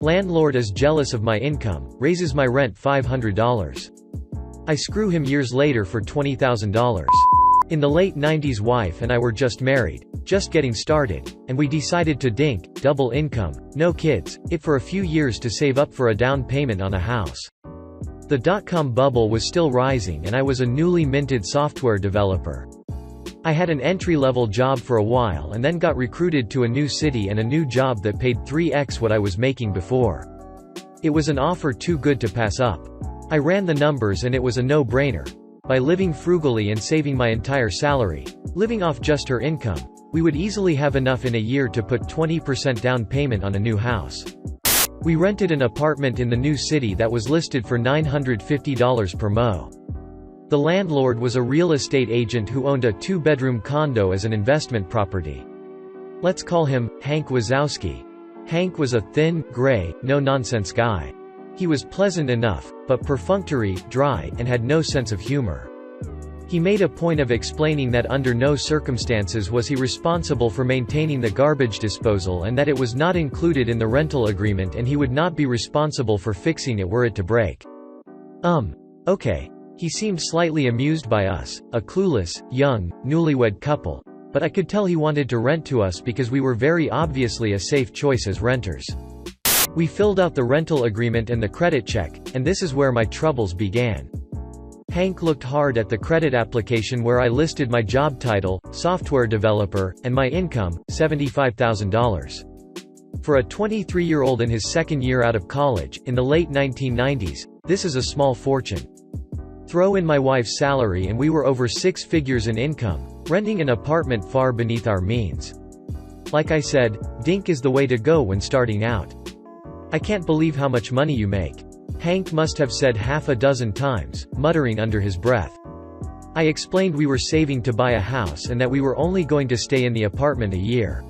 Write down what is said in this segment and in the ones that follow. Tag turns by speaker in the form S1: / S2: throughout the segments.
S1: Landlord is jealous of my income, raises my rent $500. I screw him years later for $20,000. In the late 90s, wife and I were just married, just getting started, and we decided to double income, no kids, for a few years to save up for a down payment on a house. The dot-com bubble was still rising and I was a newly minted software developer. I had an entry-level job for a while and then got recruited to a new city and a new job that paid 3x what I was making before. It was an offer too good to pass up. I ran the numbers and it was a no-brainer. By living frugally and saving my entire salary, living off just her income, we would easily have enough in a year to put 20% down payment on a new house. We rented an apartment in the new city that was listed for $950 per mo. The landlord was a real estate agent who owned a 2-bedroom condo as an investment property. Let's call him Hank Wazowski. Hank was a thin, gray, no-nonsense guy. He was pleasant enough, but perfunctory, dry, and had no sense of humor. He made a point of explaining that under no circumstances was he responsible for maintaining the garbage disposal and that it was not included in the rental agreement and he would not be responsible for fixing it were it to break. Okay. He seemed slightly amused by us, a clueless, young, newlywed couple, but I could tell he wanted to rent to us because we were very obviously a safe choice as renters. We filled out the rental agreement and the credit check, and this is where my troubles began. Hank looked hard at the credit application where I listed my job title, software developer, and my income, $75,000. For a 23-year-old in his second year out of college, in the late 1990s, this is a small fortune. Throw in my wife's salary and we were over 6 figures in income, renting an apartment far beneath our means. Like I said, dink is the way to go when starting out. I can't believe how much money you make. Hank must have said half a dozen times, muttering under his breath. I explained we were saving to buy a house and that we were only going to stay in the apartment a year.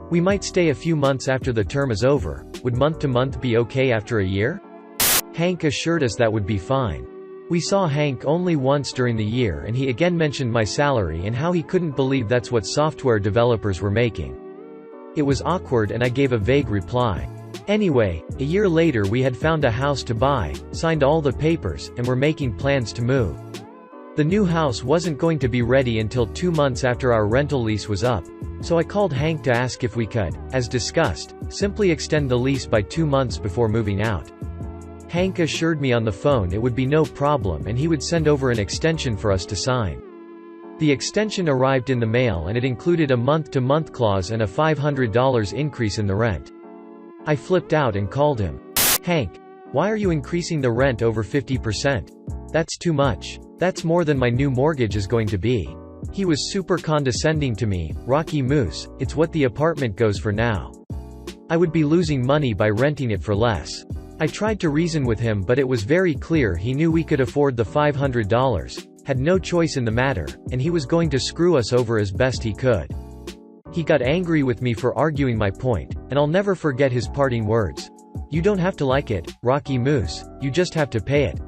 S1: We might stay a few months after the term is over. Would month to month be okay after a year? Hank assured us that would be fine. We saw Hank only once during the year and he again mentioned my salary and how he couldn't believe that's what software developers were making. It was awkward and I gave a vague reply. Anyway, a year later we had found a house to buy, signed all the papers, and were making plans to move. The new house wasn't going to be ready until 2 months after our rental lease was up, so I called Hank to ask if we could, as discussed, simply extend the lease by 2 months before moving out. Hank assured me on the phone it would be no problem and he would send over an extension for us to sign. The extension arrived in the mail and it included a month-to-month clause and a $500 increase in the rent. I flipped out and called him. Hank, why are you increasing the rent over 50%? That's too much. That's more than my new mortgage is going to be. He was super condescending to me. Rocky Moose, it's what the apartment goes for now. I would be losing money by renting it for less. I tried to reason with him but it was very clear he knew we could afford the $500, had no choice in the matter, and he was going to screw us over as best he could. He got angry with me for arguing my point, and I'll never forget his parting words. You don't have to like it, Rocky Moose, you just have to pay it.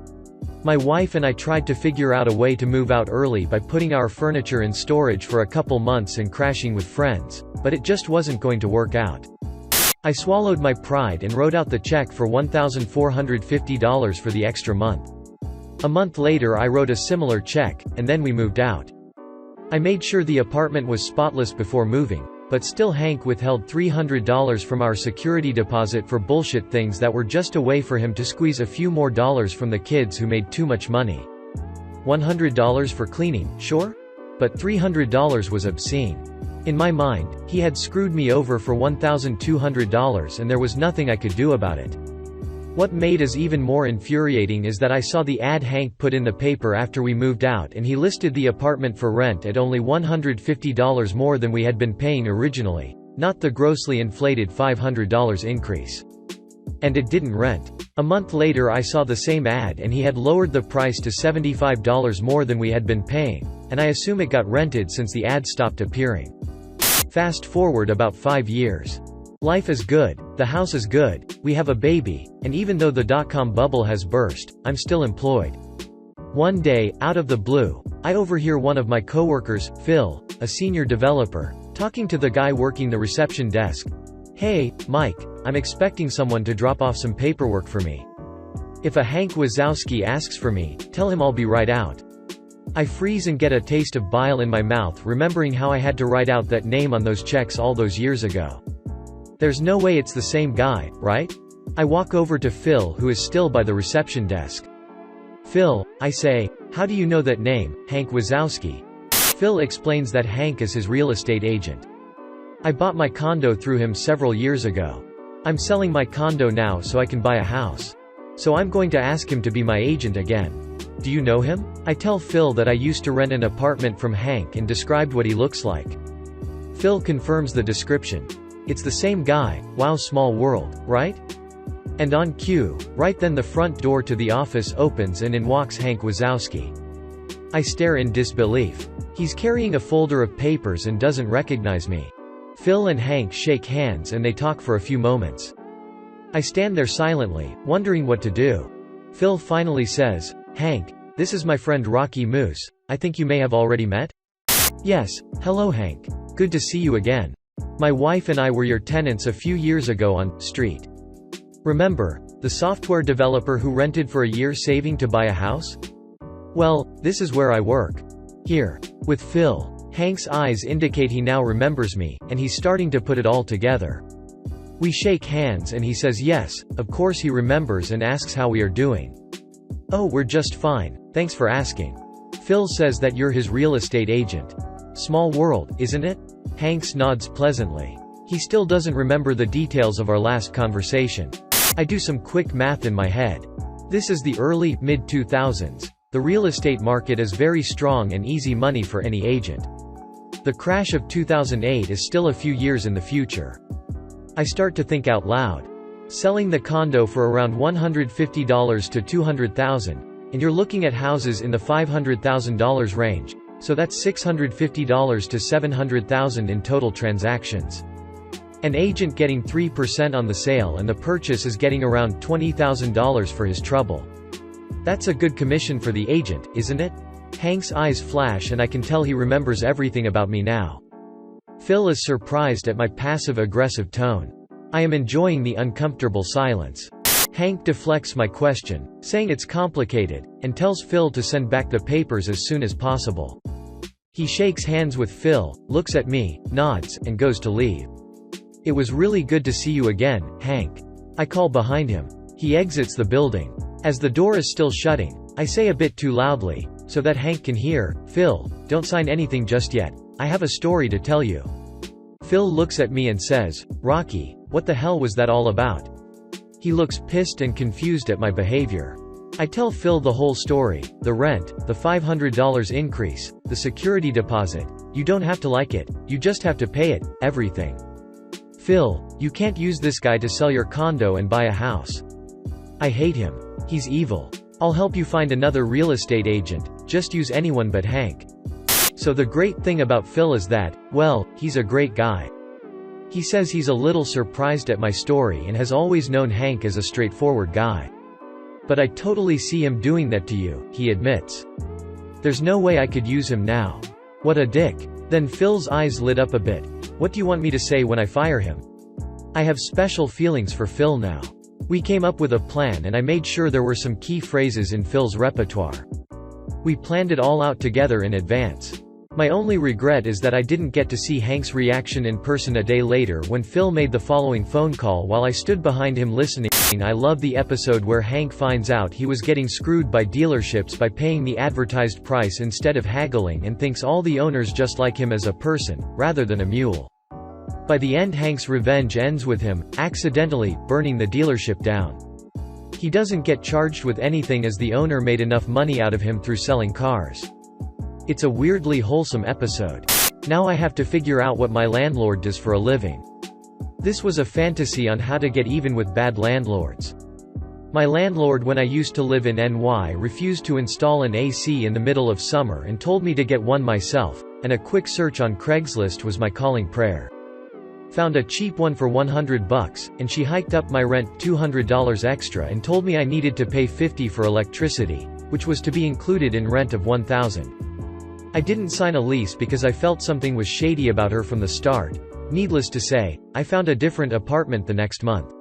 S1: My wife and I tried to figure out a way to move out early by putting our furniture in storage for a couple months and crashing with friends, but it just wasn't going to work out. I swallowed my pride and wrote out the check for $1,450 for the extra month. A month later I wrote a similar check, and then we moved out. I made sure the apartment was spotless before moving, but still Hank withheld $300 from our security deposit for bullshit things that were just a way for him to squeeze a few more dollars from the kids who made too much money. $100 for cleaning, sure? But $300 was obscene. In my mind, he had screwed me over for $1,200 and there was nothing I could do about it. What made us even more infuriating is that I saw the ad Hank put in the paper after we moved out and he listed the apartment for rent at only $150 more than we had been paying originally, not the grossly inflated $500 increase. And it didn't rent. A month later I saw the same ad and he had lowered the price to $75 more than we had been paying, and I assume it got rented since the ad stopped appearing. Fast forward about 5 years. Life is good, the house is good, we have a baby, and even though the dot-com bubble has burst, I'm still employed. One day, out of the blue, I overhear one of my coworkers, Phil, a senior developer, talking to the guy working the reception desk. "Hey, Mike, I'm expecting someone to drop off some paperwork for me. If a Hank Wazowski asks for me, tell him I'll be right out. I freeze and get a taste of bile in my mouth remembering how I had to write out that name on those checks all those years ago. There's no way it's the same guy, right? I walk over to Phil, who is still by the reception desk. Phil, I say, how do you know that name, Hank Wazowski? Phil explains that Hank is his real estate agent. I bought my condo through him several years ago. I'm selling my condo now so I can buy a house. So I'm going to ask him to be my agent again. Do you know him? I tell Phil that I used to rent an apartment from Hank and described what he looks like. Phil confirms the description. It's the same guy. Wow, small world, right? And on cue, right then the front door to the office opens and in walks Hank Wazowski. I stare in disbelief. He's carrying a folder of papers and doesn't recognize me. Phil and Hank shake hands and they talk for a few moments. I stand there silently, wondering what to do. Phil finally says, Hank, this is my friend Rocky Moose. I think you may have already met? Yes, hello Hank. Good to see you again. My wife and I were your tenants a few years ago on Street. Remember, the software developer who rented for a year saving to buy a house? Well, this is where I work. Here. With Phil. Hank's eyes indicate he now remembers me, and he's starting to put it all together. We shake hands and he says yes, of course he remembers, and asks how we are doing. Oh, we're just fine, thanks for asking. Phil says that you're his real estate agent. Small world, isn't it? Hank nods pleasantly. He still doesn't remember the details of our last conversation. I do some quick math in my head. This is the early, mid-2000s. The real estate market is very strong and easy money for any agent. The crash of 2008 is still a few years in the future. I start to think out loud. Selling the condo for around $150 to $200,000, and you're looking at houses in the $500,000 range, so that's $650 to $700,000 in total transactions. An agent getting 3% on the sale and the purchase is getting around $20,000 for his trouble. That's a good commission for the agent, isn't it? Hank's eyes flash and I can tell he remembers everything about me now. Phil is surprised at my passive-aggressive tone. I am enjoying the uncomfortable silence. Hank deflects my question, saying it's complicated, and tells Phil to send back the papers as soon as possible. He shakes hands with Phil, looks at me, nods, and goes to leave. It was really good to see you again, Hank. I call behind him. He exits the building. As the door is still shutting, I say a bit too loudly, so that Hank can hear, Phil, don't sign anything just yet. I have a story to tell you. Phil looks at me and says, Rocky, what the hell was that all about? He looks pissed and confused at my behavior. I tell Phil the whole story, the rent, the $500 increase, the security deposit. You don't have to like it, you just have to pay it, everything. Phil, you can't use this guy to sell your condo and buy a house. I hate him. He's evil. I'll help you find another real estate agent, just use anyone but Hank. So the great thing about Phil is that, well, he's a great guy. He says he's a little surprised at my story and has always known Hank as a straightforward guy. But I totally see him doing that to you, he admits. There's no way I could use him now. What a dick. Then Phil's eyes lit up a bit. What do you want me to say when I fire him? I have special feelings for Phil now. We came up with a plan and I made sure there were some key phrases in Phil's repertoire. We planned it all out together in advance. My only regret is that I didn't get to see Hank's reaction in person a day later when Phil made the following phone call while I stood behind him listening. I love the episode where Hank finds out he was getting screwed by dealerships by paying the advertised price instead of haggling and thinks all the owners just like him as a person, rather than a mule. By the end, Hank's revenge ends with him, accidentally, burning the dealership down. He doesn't get charged with anything as the owner made enough money out of him through selling cars. It's a weirdly wholesome episode. Now I have to figure out what my landlord does for a living. This was a fantasy on how to get even with bad landlords. My landlord when I used to live in NY refused to install an AC in the middle of summer and told me to get one myself, and a quick search on Craigslist was my calling prayer. Found a cheap one for $100, and she hiked up my rent $200 extra and told me I needed to pay $50 for electricity, which was to be included in rent of $1,000. I didn't sign a lease because I felt something was shady about her from the start, Needless to say, I found a different apartment the next month.